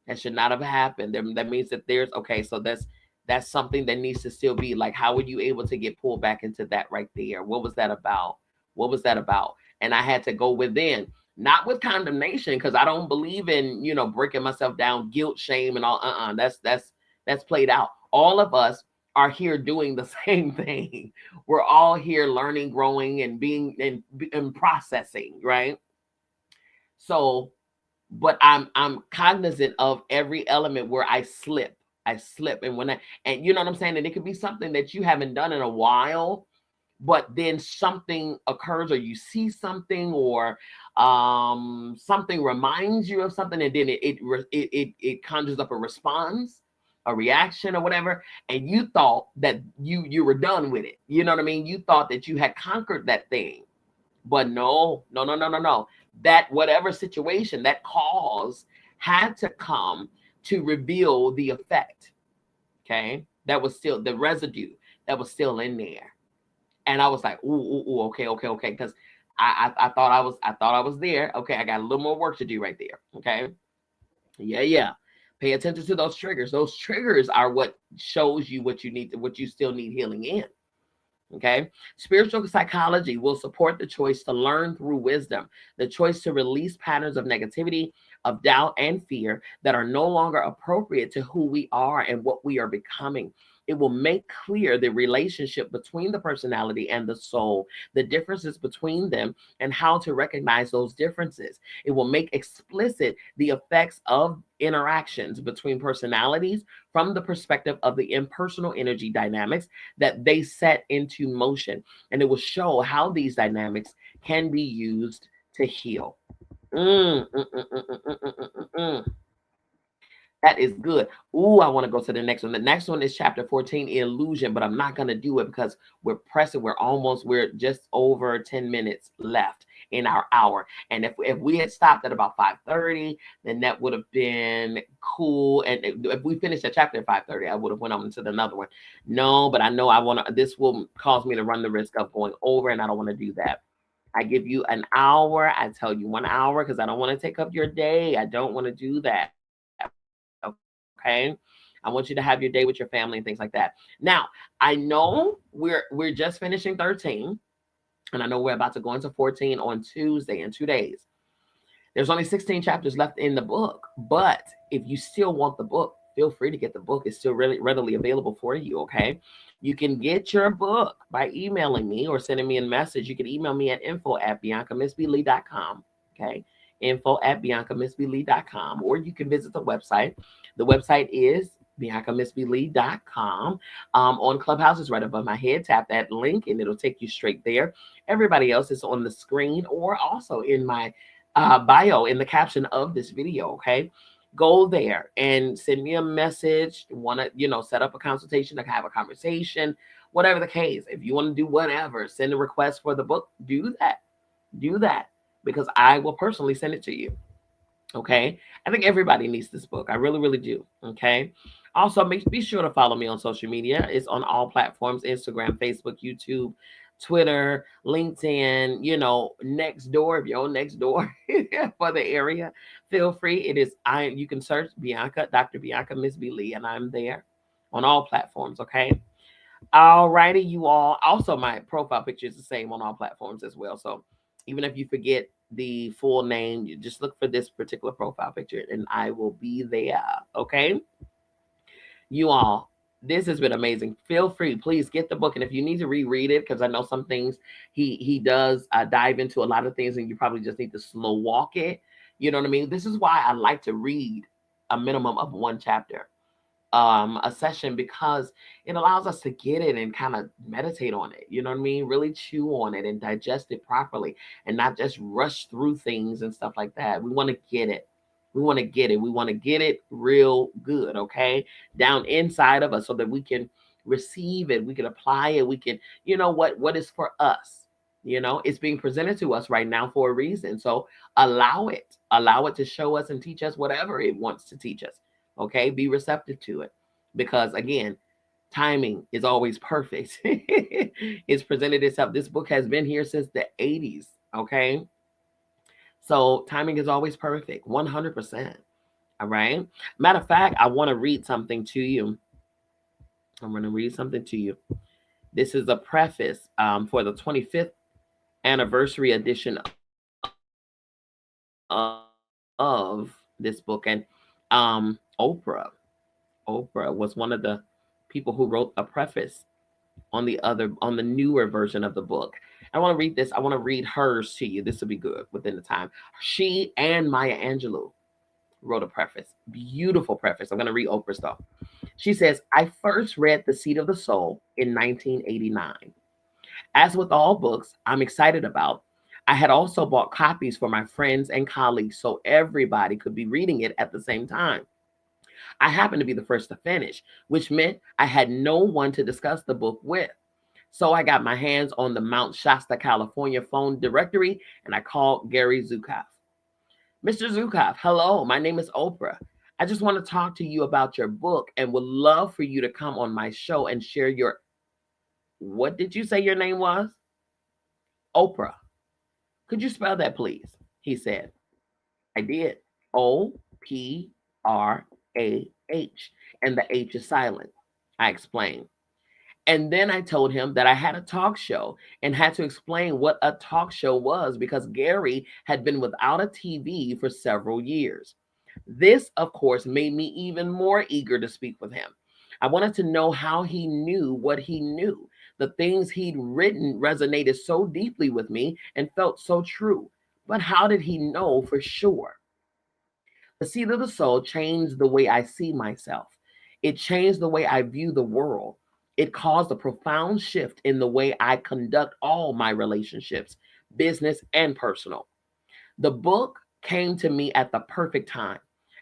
That should not have happened. That means that there's okay. So that's something that needs to still be like, how were you able to get pulled back into that right there? What was that about? What was that about? And I had to go within, not with condemnation, because I don't believe in breaking myself down, guilt, shame, and all. That's played out. All of us are here doing the same thing. We're all here learning, growing, and being and processing, right? So but I'm cognizant of every element where I slip and when I and you know what I'm saying, and it could be something that you haven't done in a while, but then something occurs or you see something or something reminds you of something, and then it conjures up a response, a reaction or whatever, and you thought that you were done with it. You know what I mean? You thought that you had conquered that thing, but no, no, no, no, no, no. That whatever situation, that cause had to come to reveal the effect. Okay. That was still the residue that was still in there. And I was like, ooh, ooh, ooh, okay, okay, okay. Because I thought I was there. Okay, I got a little more work to do right there. Okay. Yeah, yeah. Pay attention to those triggers. Those triggers are what shows you what you need to, what you still need healing in. Okay. Spiritual psychology will support the choice to learn through wisdom, the choice to release patterns of negativity, of doubt, and fear that are no longer appropriate to who we are and what we are becoming. It will make clear the relationship between the personality and the soul, the differences between them, and how to recognize those differences. It will make explicit the effects of interactions between personalities from the perspective of the impersonal energy dynamics that they set into motion. And it will show how these dynamics can be used to heal. Mm, mm, mm, mm, mm, mm, mm, mm, mm. That is good. Ooh, I want to go to the next one. The next one is chapter 14, illusion, but I'm not going to do it because we're pressing. We're just over 10 minutes left in our hour. And if we had stopped at about 5:30, then that would have been cool. And if we finished the chapter at 5:30, I would have went on to another one. No, but I know I want to, this will cause me to run the risk of going over, and I don't want to do that. I give you an hour. I tell you 1 hour because I don't want to take up your day. I don't want to do that. Okay. I want you to have your day with your family and things like that. Now, I know we're just finishing 13, and I know we're about to go into 14 on Tuesday in 2 days. There's only 16 chapters left in the book, but if you still want the book, feel free to get the book. It's still really readily available for you, okay? You can get your book by emailing me or sending me a message. You can email me at info@biancamissblee.com, okay? info@biancamissblee.com, or you can visit the website. The website is biancamissblee.com. On Clubhouse is right above my head. Tap that link and it'll take you straight there. Everybody else is on the screen or also in my bio in the caption of this video. Okay, go there and send me a message. Want to set up a consultation, like have a conversation, whatever the case. If you want to do whatever, send a request for the book. Do that because I will personally send it to you. Okay, I think everybody needs this book. I really, really do. Okay. Also, be sure to follow me on social media. It's on all platforms: Instagram, Facebook, YouTube, Twitter, LinkedIn, next door. If you're on next door for the area, feel free. You can search Bianca, Dr. Bianca Miss B. Lee, and I'm there on all platforms. Okay. All righty, you all. Also, my profile picture is the same on all platforms as well. So even if you forget the full name, you just look for this particular profile picture and I will be there. Okay. You all, this has been amazing. Feel free, please get the book. And if you need to reread it, because I know some things he does dive into a lot of things, and you probably just need to slow walk it. You know what I mean? This is why I like to read a minimum of one chapter a session, because it allows us to get it and kind of meditate on it. You know what I mean? Really chew on it and digest it properly and not just rush through things and stuff like that. We want to get it. We want to get it. We want to get it real good, okay? Down inside of us so that we can receive it. We can apply it. We can, what is for us. It's being presented to us right now for a reason. So allow it. Allow it to show us and teach us whatever it wants to teach us. Okay, be receptive to it because again, timing is always perfect. It's presented itself. This book has been here since the 80s. Okay, So timing is always perfect, 100%. All right. Matter of fact, I want to read something to you. I'm going to read something to you. This is a preface for the 25th anniversary edition of this book. And Oprah was one of the people who wrote a preface on the newer version of the book. I want to read this. I want to read hers to you. This will be good within the time. She and Maya Angelou wrote a preface. Beautiful preface. I'm going to read Oprah's though. She says, I first read The Seed of the Soul in 1989. As with all books I'm excited about, I had also bought copies for my friends and colleagues so everybody could be reading it at the same time. I happened to be the first to finish, which meant I had no one to discuss the book with. So I got my hands on the Mount Shasta, California phone directory and I called Gary Zukav. Mr. Zukav, hello, my name is Oprah. I just want to talk to you about your book and would love for you to come on my show and share your. What did you say your name was? Oprah. Could you spell that, please? He said. I did. Oprah. And the H is silent. I explained. And then I told him that I had a talk show and had to explain what a talk show was because Gary had been without a TV for several years. This, of course, made me even more eager to speak with him. I wanted to know how he knew what he knew. The things he'd written resonated so deeply with me and felt so true. But how did he know for sure? The seed of the soul changed the way I see myself. It changed the way I view the world. It caused a profound shift in the way I conduct all my relationships, business and personal. The book came to me at the perfect time,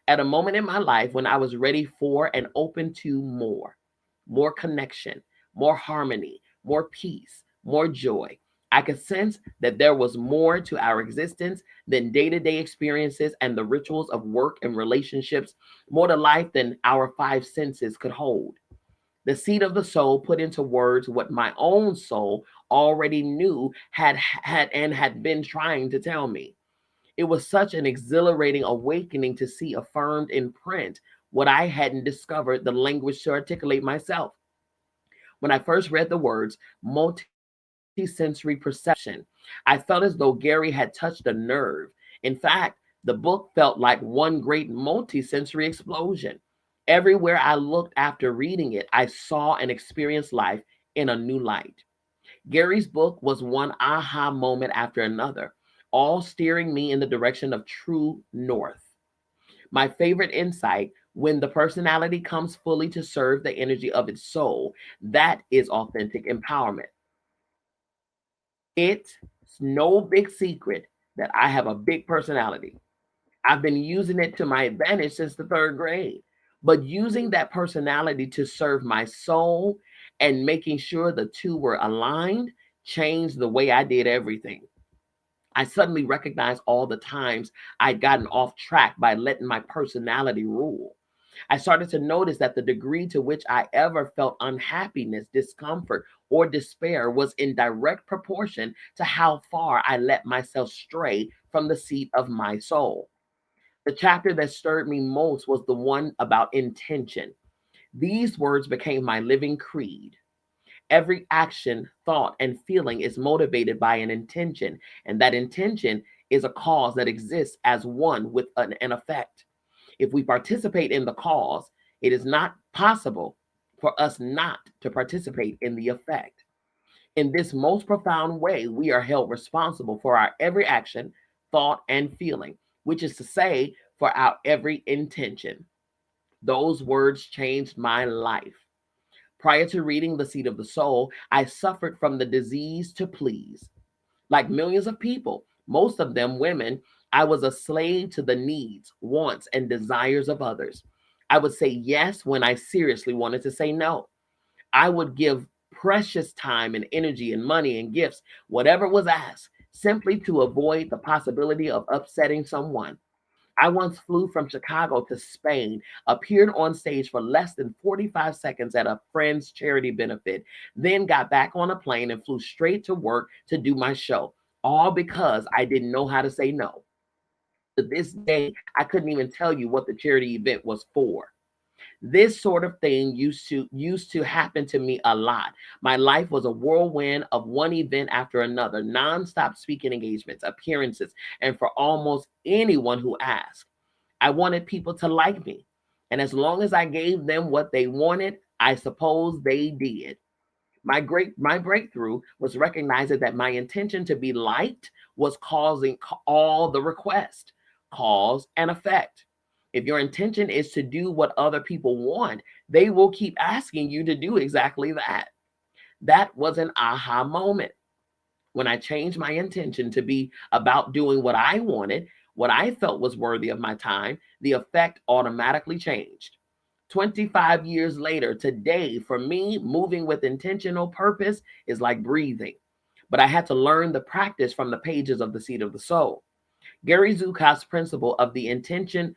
at a moment in my life when I was ready for and open to more connection, more harmony, more peace, more joy. I could sense that there was more to our existence than day to day experiences and the rituals of work and relationships, more to life than our five senses could hold. The seed of the soul put into words what my own soul already knew had been trying to tell me. It was such an exhilarating awakening to see affirmed in print what I hadn't discovered the language to articulate myself. When I first read the words multisensory perception, I felt as though Gary had touched a nerve. In fact, the book felt like one great multisensory explosion. Everywhere I looked after reading it, I saw and experienced life in a new light. Gary's book was one aha moment after another, all steering me in the direction of true north. My favorite insight: when the personality comes fully to serve the energy of its soul, that is authentic empowerment. It's no big secret that I have a big personality. I've been using it to my advantage since the third grade. But using that personality to serve my soul and making sure the two were aligned changed the way I did everything. I suddenly recognized all the times I'd gotten off track by letting my personality rule. I started to notice that the degree to which I ever felt unhappiness, discomfort, or despair was in direct proportion to how far I let myself stray from the seat of my soul. The chapter that stirred me most was the one about intention. These words became my living creed. Every action, thought, and feeling is motivated by an intention, and that intention is a cause that exists as one with an effect. If we participate in the cause, it is not possible for us not to participate in the effect. In this most profound way, we are held responsible for our every action, thought, and feeling, which is to say, for our every intention. Those words changed my life. Prior to reading The Seed of the Soul, I suffered from the disease to please. Like millions of people, most of them women, I was a slave to the needs, wants, and desires of others. I would say yes when I seriously wanted to say no. I would give precious time and energy and money and gifts, whatever was asked, simply to avoid the possibility of upsetting someone. I once flew from Chicago to Spain, appeared on stage for less than 45 seconds at a friend's charity benefit, then got back on a plane and flew straight to work to do my show, all because I didn't know how to say no. To this day, I couldn't even tell you what the charity event was for. This sort of thing used to happen to me a lot. My life was a whirlwind of one event after another, nonstop speaking engagements, appearances, and for almost anyone who asked. I wanted people to like me. And as long as I gave them what they wanted, I suppose they did. My breakthrough was recognizing that my intention to be liked was causing all the request, cause and effect. If your intention is to do what other people want, they will keep asking you to do exactly that. That was an aha moment. When I changed my intention to be about doing what I wanted, what I felt was worthy of my time, the effect automatically changed. 25 years later, today, for me, moving with intentional purpose is like breathing. But I had to learn the practice from the pages of The Seed of the Soul. Gary Zukav's principle of the intention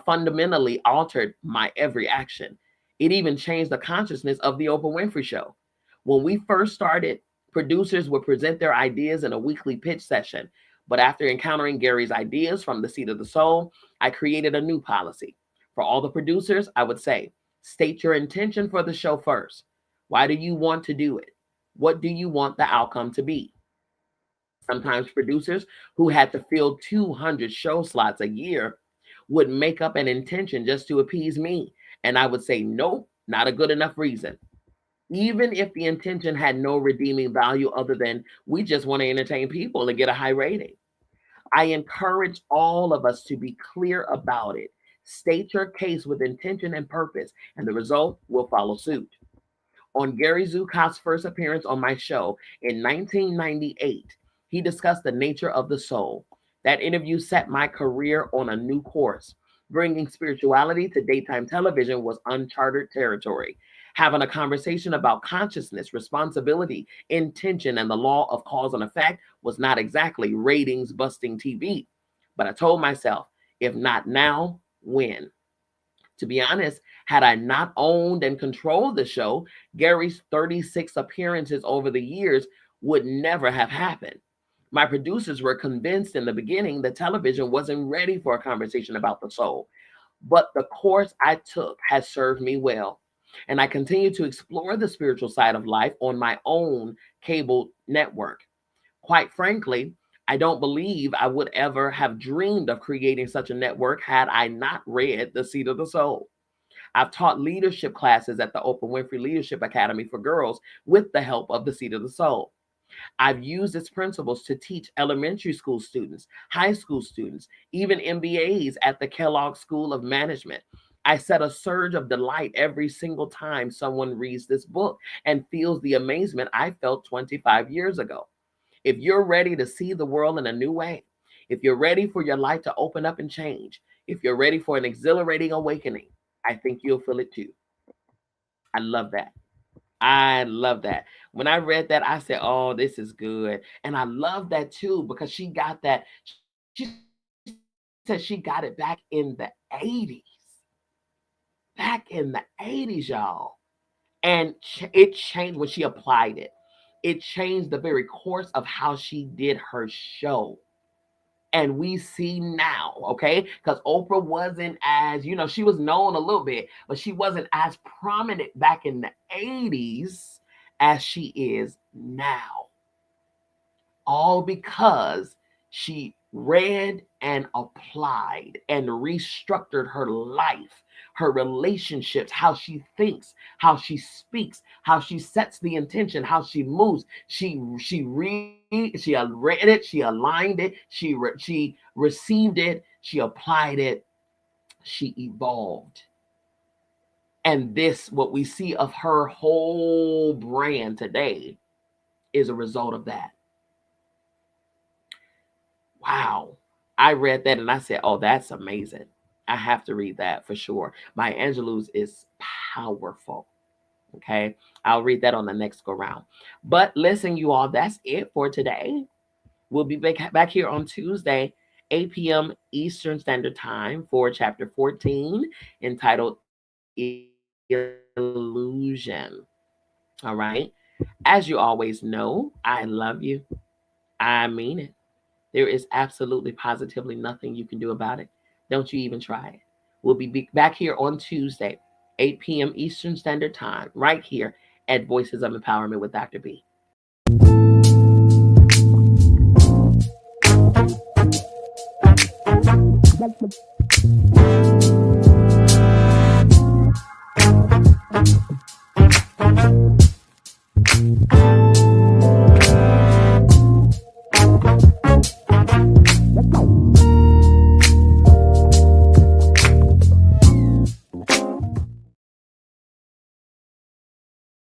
fundamentally altered my every action. It even changed the consciousness of the Oprah Winfrey Show. When we first started, producers would present their ideas in a weekly pitch session. But after encountering Gary's ideas from The Seed of the Soul, I created a new policy. For all the producers, I would say, state your intention for the show first. Why do you want to do it? What do you want the outcome to be? Sometimes producers who had to fill 200 show slots a year would make up an intention just to appease me. And I would say, nope, not a good enough reason. Even if the intention had no redeeming value other than we just want to entertain people and get a high rating. I encourage all of us to be clear about it. State your case with intention and purpose, and the result will follow suit. On Gary Zukav's first appearance on my show in 1998, he discussed the nature of the soul. That interview set my career on a new course. Bringing spirituality to daytime television was uncharted territory. Having a conversation about consciousness, responsibility, intention, and the law of cause and effect was not exactly ratings busting TV. But I told myself, if not now, when? To be honest, had I not owned and controlled the show, Gary's 36 appearances over the years would never have happened. My producers were convinced in the beginning that television wasn't ready for a conversation about the soul, but the course I took has served me well. And I continue to explore the spiritual side of life on my own cable network. Quite frankly, I don't believe I would ever have dreamed of creating such a network had I not read The Seed of the Soul. I've taught leadership classes at the Oprah Winfrey Leadership Academy for Girls with the help of The Seed of the Soul. I've used its principles to teach elementary school students, high school students, even MBAs at the Kellogg School of Management. I set a surge of delight every single time someone reads this book and feels the amazement I felt 25 years ago. If you're ready to see the world in a new way, if you're ready for your life to open up and change, if you're ready for an exhilarating awakening, I think you'll feel it too. I love that. I love that. When I read that, I said, "Oh, this is good." And I love that too because she got that. She said she got it back in the 80s. Back in the 80s, y'all. And it changed when she applied it. It changed the very course of how she did her show. And we see now, okay, because Oprah wasn't as, she was known a little bit, but she wasn't as prominent back in the 80s as she is now, all because she read and applied and restructured her life, her relationships, how she thinks, how she speaks, how she sets the intention, how she moves. She read it, she aligned it, she received it, she applied it, she evolved. And this, what we see of her whole brand today, is a result of that. Wow. I read that and I said, oh, that's amazing. I have to read that for sure. Maya Angelou's is powerful. Okay. I'll read that on the next go round. But listen, you all, that's it for today. We'll be back here on Tuesday, 8 p.m. Eastern Standard Time for chapter 14 entitled Illusion. All right. As you always know, I love you. I mean it. There is absolutely positively nothing you can do about it. Don't you even try it. We'll be back here on Tuesday, 8 p.m. Eastern Standard Time, right here at Voices of Empowerment with Dr. B.